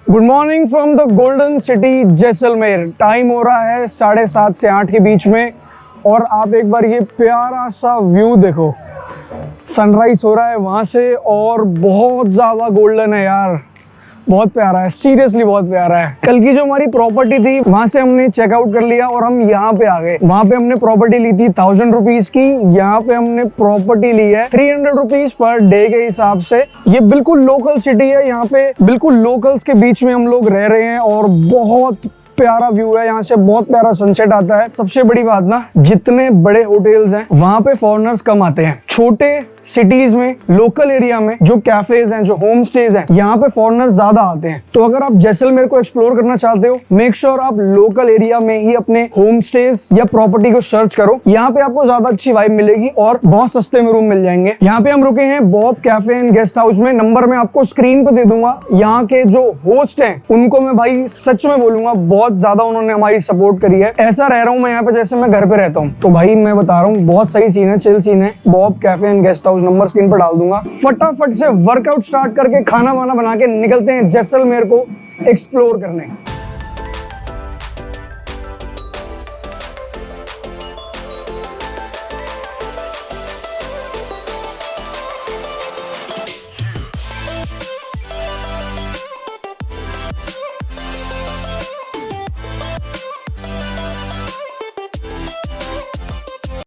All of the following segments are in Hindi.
Good morning from the golden city Jaisalmer. Time हो रहा है 7:30 से 8 के बीच में और आप एक बार ये प्यारा सा व्यू देखो। सनराइज हो रहा है वहाँ से और बहुत ज़्यादा गोल्डन है यार, बहुत प्यारा है, सीरियसली बहुत प्यारा है। कल की जो हमारी प्रॉपर्टी थी वहां से हमने चेकआउट कर लिया और हम यहाँ पे आ गए। वहां पे हमने प्रॉपर्टी ली थी 1000 रुपीज की, यहाँ पे हमने प्रॉपर्टी ली है 300 रुपीज पर डे के हिसाब से। ये बिल्कुल लोकल सिटी है, यहाँ पे बिल्कुल लोकल्स के बीच में हम लोग रह रहे हैं और बहुत प्यारा व्यू है, यहाँ से बहुत प्यारा सनसेट आता है। सबसे बड़ी बात ना, जितने बड़े होटल्स हैं वहां पे फॉरेनर्स कम आते हैं। छोटे सिटीज में, लोकल एरिया में जो कैफेज हैं, जो होम स्टेज हैं, यहाँ पे फॉरेनर्स ज्यादा आते हैं। तो अगर आप जैसलमेर को एक्सप्लोर करना चाहते हो, मेक श्योर आप लोकल एरिया में ही अपने होम स्टेज या प्रॉपर्टी को सर्च करो। यहाँ पे आपको ज्यादा अच्छी वाइब मिलेगी और बहुत सस्ते में रूम मिल जाएंगे। यहाँ पे हम रुके हैं Bob cafe and guest house में। नंबर मैं आपको स्क्रीन पे दे दूंगा। यहाँ के जो होस्ट हैं उनको मैं भाई सच में बोलूंगा, बहुत ज्यादा उन्होंने हमारी सपोर्ट करी है। ऐसा रह रहा हूँ मैं यहाँ पे जैसे मैं घर पे रहता हूँ। तो भाई मैं बता रहा हूँ, बहुत सही सीन है, चिल सीन है। Bob cafe and guest house, number screen पर डाल दूंगा। फटाफट से वर्कआउट स्टार्ट करके खाना वाना बना के निकलते हैं जैसलमेर को एक्सप्लोर करने।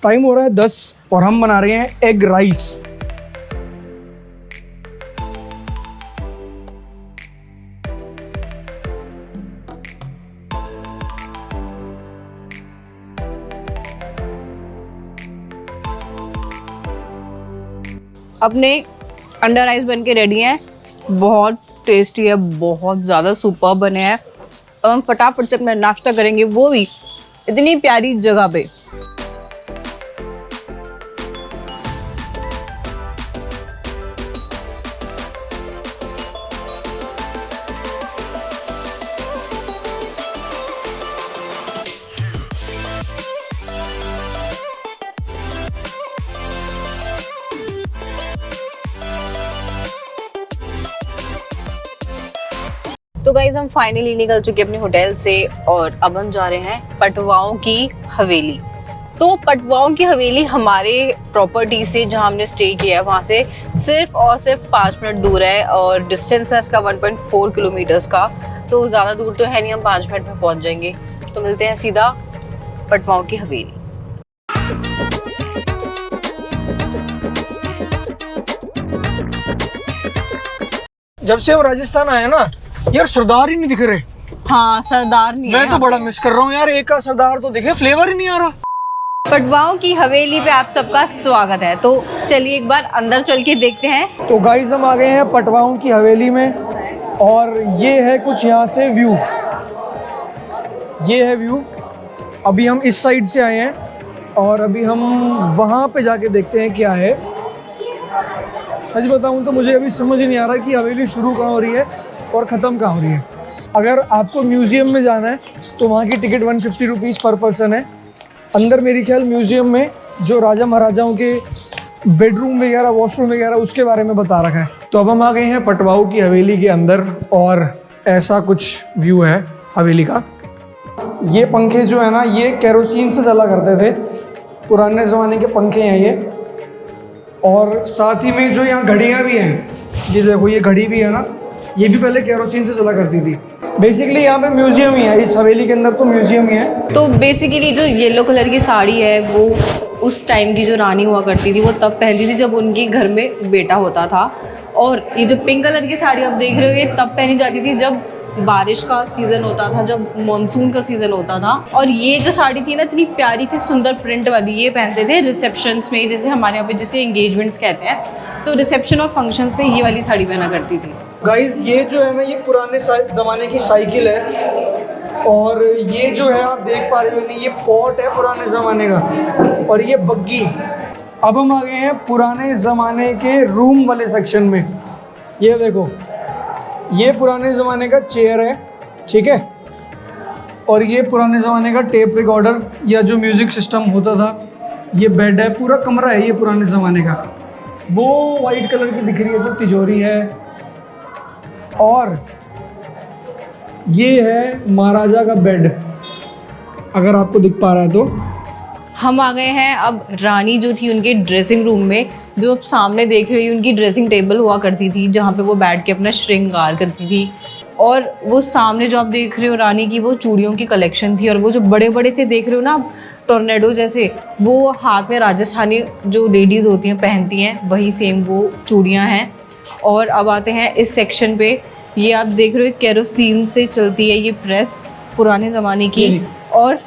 टाइम हो रहा है 10 और हम बना रहे हैं एग राइस। अपने अंडा राइस बन के रेडी हैं। बहुत टेस्टी है, बहुत ज़्यादा सुपर बने हैं। अब हम फटाफट से अपना नाश्ता करेंगे, वो भी इतनी प्यारी जगह पे। तो गाइज हम फाइनली निकल चुके अपने होटल से और अब हम जा रहे हैं पटवाओं की हवेली। तो पटवाओं की हवेली हमारे प्रॉपर्टी से, जहां हमने स्टे किया है, वहां से सिर्फ और सिर्फ 5 मिनट दूर है और डिस्टेंस है इसका 1.4 किलोमीटर्स का। तो ज़्यादा दूर तो है नहीं, हम 5 मिनट में पहुंच जाएंगे। तो मिलते हैं सीधा पटवाओं की हवेली। जब से हम राजस्थान आए ना यार, सरदार ही नहीं दिख रहे। हाँ, सरदार नहीं है। मैं तो बड़ा मिस कर रहा हूँ यार, एक का सरदार तो दिखे, फ्लेवर ही नहीं आ रहा। पटवाओं की हवेली पे आप सबका स्वागत है। तो चलिए एक बार अंदर चल के देखते हैं। तो गाइस हम आ गए हैं पटवाओं की हवेली में और ये है कुछ यहाँ से व्यू। ये है व्यू। अभी हम इस साइड से आए हैं और अभी हम वहाँ पे जाके देखते हैं क्या है। सच बताऊँ तो मुझे अभी समझ ही नहीं आ रहा कि हवेली शुरू कहाँ हो रही है और ख़त्म कहाँ हो रही है। अगर आपको म्यूज़ियम में जाना है तो वहाँ की टिकट 150 रुपीज़ पर पर्सन है। अंदर मेरी ख्याल म्यूज़ियम में जो राजा महाराजाओं के बेडरूम वगैरह, वॉशरूम वगैरह, उसके बारे में बता रखा है। तो अब हम आ गए हैं पटवाओं की हवेली के अंदर और ऐसा कुछ व्यू है हवेली का। ये पंखे जो है ना, ये केरोसिन से चला करते थे, पुराने ज़माने के पंखे हैं ये। और साथ ही में जो यहाँ घड़ियाँ भी हैं, ये देखो, ये घड़ी भी है ना, ये भी पहले केरोसिन से चला करती थी। बेसिकली यहाँ पे म्यूजियम ही है, इस हवेली के अंदर तो म्यूजियम ही है। तो बेसिकली जो येलो कलर की साड़ी है वो उस टाइम की जो रानी हुआ करती थी वो तब पहनती थी जब उनके घर में बेटा होता था। और ये जो पिंक कलर की साड़ी आप देख रहे हो, ये तब पहनी जाती थी जब बारिश का सीज़न होता था, जब मॉनसून का सीज़न होता था। और ये जो साड़ी थी ना, इतनी प्यारी सी सुंदर प्रिंट वाली, ये पहनते थे रिसेप्शंस में, जैसे हमारे यहाँ पे जिसे एंगेजमेंट्स कहते हैं। तो रिसेप्शन और फंक्शंस में ये वाली साड़ी पहना करती थी। गाइज ये जो है ना, ये पुराने ज़माने की साइकिल है और ये जो है आप देख पा रहे हो ना, ये पॉट है पुराने ज़माने का और ये बग्गी। अब हम आ गए हैं पुराने ज़माने के रूम वाले सेक्शन में। ये देखो, ये पुराने ज़माने का चेयर है, ठीक है, और ये पुराने ज़माने का टेप रिकॉर्डर या जो म्यूज़िक सिस्टम होता था, ये बेड है, पूरा कमरा है ये पुराने ज़माने का। वो वाइट कलर की दिख रही है तो तिजोरी है। और ये है महाराजा का बेड, अगर आपको दिख पा रहा है तो। हम आ गए हैं अब रानी जो थी उनके ड्रेसिंग रूम में। जो आप सामने देख रहे हो उनकी ड्रेसिंग टेबल हुआ करती थी जहाँ पे वो बैठ के अपना श्रृंगार करती थी। और वो सामने जो आप देख रहे हो रानी की वो चूड़ियों की कलेक्शन थी। और वो जो बड़े बड़े से देख रहे हो ना टोर्नेडो जैसे, वो हाथ में राजस्थानी जो लेडीज़ होती हैं पहनती हैं, वही सेम वो चूड़ियाँ हैं। और अब आते हैं इस सेक्शन पे। ये आप देख रहे हो केरोसिन से चलती है ये प्रेस, पुराने ज़माने की। और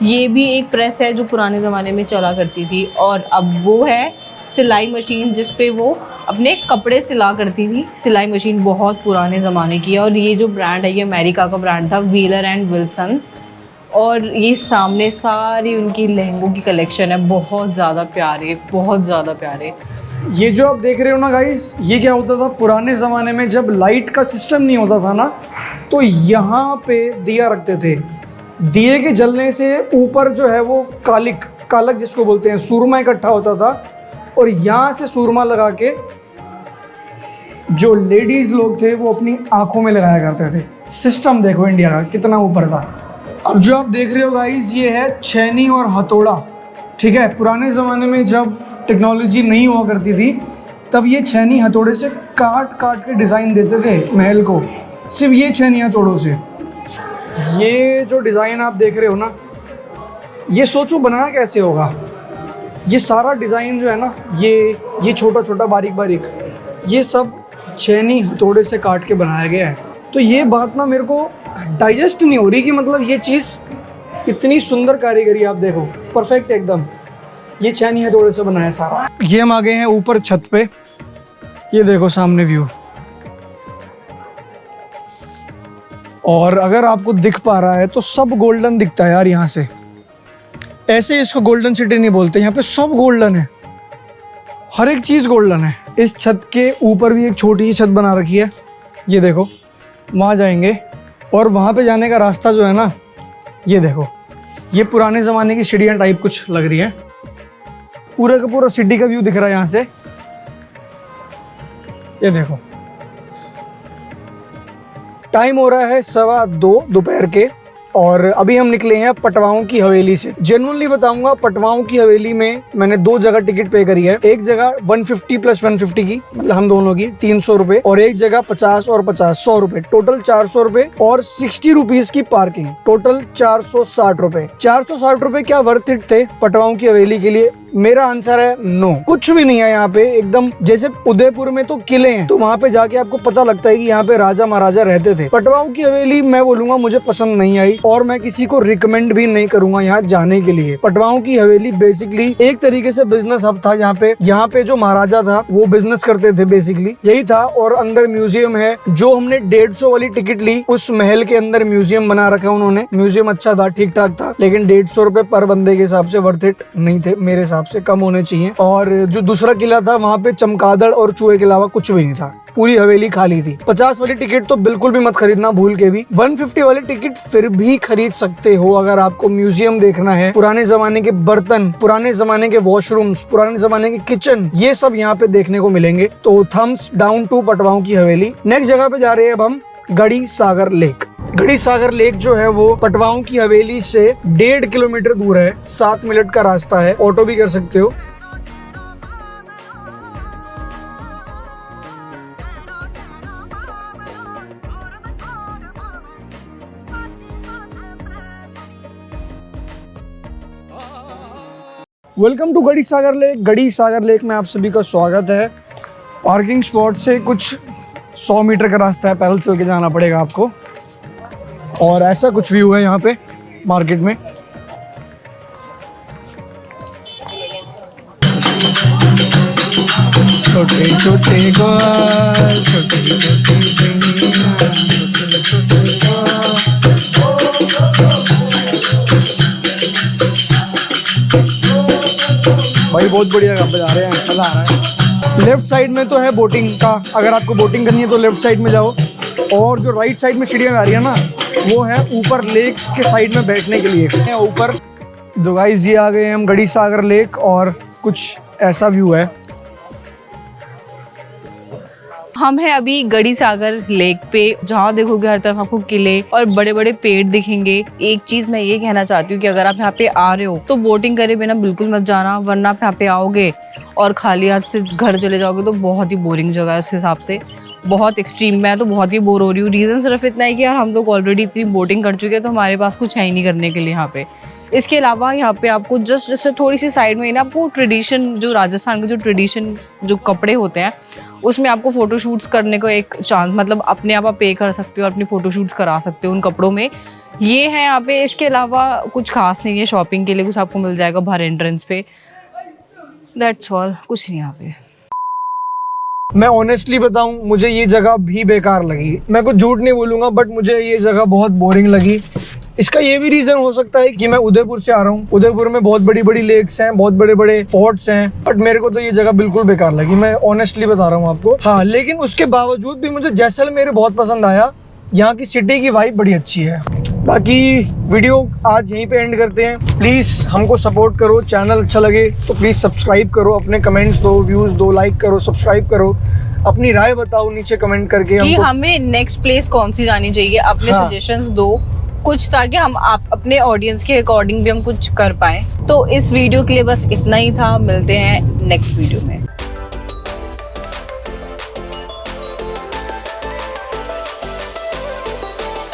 ये भी एक प्रेस है जो पुराने ज़माने में चला करती थी। और अब वो है सिलाई मशीन जिस पे वो अपने कपड़े सिला करती थी। सिलाई मशीन बहुत पुराने ज़माने की है। और ये जो ब्रांड है ये अमेरिका का ब्रांड था, व्हीलर एंड विल्सन। और ये सामने सारी उनकी लहंगों की कलेक्शन है, बहुत ज़्यादा प्यारे, बहुत ज़्यादा प्यारे। ये जो आप देख रहे हो ना गाइस, ये क्या होता था पुराने ज़माने में, जब लाइट का सिस्टम नहीं होता था ना, तो यहाँ पे दिया रखते थे। दिए के जलने से ऊपर जो है वो कालक जिसको बोलते हैं, सूरमा इकट्ठा होता था। और यहाँ से सूरमा लगा के जो लेडीज़ लोग थे वो अपनी आंखों में लगाया करते थे। सिस्टम देखो इंडिया का कितना ऊपर था। अब जो आप देख रहे हो गाइस, ये है छेनी और हथौड़ा। ठीक है, पुराने ज़माने में जब टेक्नोलॉजी नहीं हुआ करती थी तब ये छेनी हथौड़े से काट के डिज़ाइन देते थे महल को, सिर्फ ये छेनी हथौड़ों से। ये जो डिज़ाइन आप देख रहे हो ना, ये सोचो बनाया कैसे होगा। ये सारा डिज़ाइन जो है ना, ये छोटा छोटा बारीक ये सब छेनी हथौड़े से काट के बनाया गया है। तो ये बात ना मेरे को डाइजेस्ट नहीं हो रही कि मतलब ये चीज़ इतनी सुंदर कारीगरी, आप देखो परफेक्ट एकदम। ये छेनी हथौड़े से बनाया सारा। ये हम आ गए हैं ऊपर छत पे, ये देखो सामने व्यू। और अगर आपको दिख पा रहा है तो सब गोल्डन दिखता है यार यहाँ से। ऐसे इसको गोल्डन सिटी नहीं बोलते, यहाँ पे सब गोल्डन है, हर एक चीज़ गोल्डन है। इस छत के ऊपर भी एक छोटी सी छत बना रखी है, ये देखो। वहाँ जाएंगे और वहाँ पे जाने का रास्ता जो है ना, ये देखो, ये पुराने ज़माने की सीढ़ियाँ टाइप कुछ लग रही है। पूरा का पूरा सिटी का व्यू दिख रहा है यहाँ से, ये देखो। टाइम हो रहा है 2:15 दोपहर के और अभी हम निकले हैं पटवाओं की हवेली से। जेन्युइनली बताऊंगा, पटवाओं की हवेली में मैंने 2 जगह टिकट पे करी है। एक जगह 150 + 150 की, मतलब हम दोनों की 300 रुपए, और एक जगह 50 और 50 100 रुपए, टोटल 400 रुपए और 60 रुपीज की पार्किंग, टोटल 460 रुपए। 460 रुपए क्या वर्थ इट थे पटवाओं की हवेली के लिए? मेरा आंसर है नो, कुछ भी नहीं है यहाँ पे। एकदम जैसे उदयपुर में तो किले हैं, तो वहाँ पे जाके आपको पता लगता है कि यहाँ पे राजा महाराजा रहते थे। पटवाओं की हवेली मैं बोलूंगा मुझे पसंद नहीं आई और मैं किसी को रिकमेंड भी नहीं करूंगा यहाँ जाने के लिए। पटवाओं की हवेली बेसिकली एक तरीके से बिजनेस हब था। यहाँ पे जो महाराजा था वो बिजनेस करते थे, बेसिकली यही था। और अंदर म्यूजियम है। जो हमने 150 वाली टिकट ली, उस महल के अंदर म्यूजियम बना रखा उन्होंने। म्यूजियम अच्छा था, ठीक ठाक था, लेकिन 150 रुपए पर बंदे के हिसाब से वर्थ इट नहीं थे, मेरे हिसाब से कम होने चाहिए। और जो दूसरा किला था वहाँ पे चमगादड़ और चूहे के अलावा कुछ भी नहीं था, पूरी हवेली खाली थी। 50 वाली टिकट तो बिल्कुल भी मत खरीदना, भूल के भी। 150 वाली टिकट फिर भी खरीद सकते हो अगर आपको म्यूजियम देखना है। पुराने जमाने के बर्तन, पुराने जमाने के वॉशरूम्स, पुराने जमाने के किचन, ये सब यहाँ पे देखने को मिलेंगे। तो थम्स डाउन टू पटवाओं की हवेली। नेक्स्ट जगह पे जा रहे हैं अब हम, गढ़ी सागर लेक। गढ़ी सागर लेक जो है वो पटवाओं की हवेली से 1.5 किलोमीटर दूर है। 7 मिनट का रास्ता है, ऑटो भी कर सकते हो। Welcome to Garhi Sagar lake. Garhi Sagar lake में आप सभी का स्वागत है। पार्किंग स्पॉट से कुछ 100 मीटर का रास्ता है, पैदल चल के जाना पड़ेगा आपको। और ऐसा कुछ व्यू है यहाँ पे मार्केट में। छोटे छोटे गोल, छोटे छोटे भाई बहुत बढ़िया गाना बजा रहे हैं, मजा आ रहा है। लेफ्ट साइड में तो है बोटिंग का, अगर आपको बोटिंग करनी है तो लेफ्ट साइड में जाओ। और जो राइट साइड में सीढ़ियाँ आ रही है ना, वो है ऊपर लेक के साइड में बैठने के लिए ऊपर। तो गाइस ये आ गए हम गढ़ी सागर लेक और कुछ ऐसा व्यू है। हम हैं अभी गड़ी सागर लेक पे, जहाँ देखोगे हर तरफ आपको किले और बड़े बड़े पेड़ दिखेंगे। एक चीज मैं ये कहना चाहती हूँ कि अगर आप यहाँ पे आ रहे हो तो बोटिंग करे बिना बिल्कुल मत जाना, वरना आप यहाँ पे आओगे और खाली हाथ से घर चले जाओगे तो बहुत ही बोरिंग जगह है उस हिसाब से, बहुत एक्सट्रीम। मैं तो बहुत ही बोर हो रही हूँ। रीज़न सिर्फ इतना है कि यार हम लोग ऑलरेडी इतनी बोटिंग कर चुके हैं तो हमारे पास कुछ है ही नहीं करने के लिए यहाँ पे। इसके अलावा यहाँ पे आपको जस्ट जैसे थोड़ी सी साइड में ही ना आपको ट्रेडिशन, जो राजस्थान के जो ट्रेडिशन जो कपड़े होते हैं उसमें आपको फ़ोटोशूट्स करने को एक चांस, मतलब अपने आप पे कर सकते हो और अपनी फ़ोटोशूट्स करा सकते हो उन कपड़ों में। ये है यहाँ पे। इसके अलावा कुछ खास नहीं है, शॉपिंग के लिए कुछ आपको मिल जाएगा बाहर एंट्रेंस पे, दैट्स ऑल, कुछ नहीं यहाँ पे। मैं ऑनेस्टली बताऊं, मुझे ये जगह भी बेकार लगी। मैं कुछ झूठ नहीं बोलूँगा, बट मुझे ये जगह बहुत बोरिंग लगी। इसका ये भी रीज़न हो सकता है कि मैं उदयपुर से आ रहा हूँ। उदयपुर में बहुत बड़ी बड़ी लेक्स हैं, बहुत बड़े बड़े फोर्ट्स हैं, बट मेरे को तो ये जगह बिल्कुल बेकार लगी। मैं ऑनेस्टली बता रहा हूँ आपको। हाँ, लेकिन उसके बावजूद भी मुझे जैसलमेर बहुत पसंद आया। यहाँ की सिटी की वाइब बड़ी अच्छी है। बाकी वीडियो आज यहीं पे एंड करते हैं। प्लीज़ हमको सपोर्ट करो, चैनल अच्छा लगे तो प्लीज़ सब्सक्राइब करो, अपने कमेंट्स दो, व्यूज़ दो, लाइक करो, सब्सक्राइब करो, अपनी राय बताओ नीचे कमेंट करके कि हमें नेक्स्ट प्लेस कौन सी जानी चाहिए, अपने सजेशंस दो कुछ, ताकि हम आप अपने ऑडियंस के अकॉर्डिंग भी हम कुछ कर पाएं। तो इस वीडियो के लिए बस इतना ही था। मिलते हैं नेक्स्ट वीडियो में।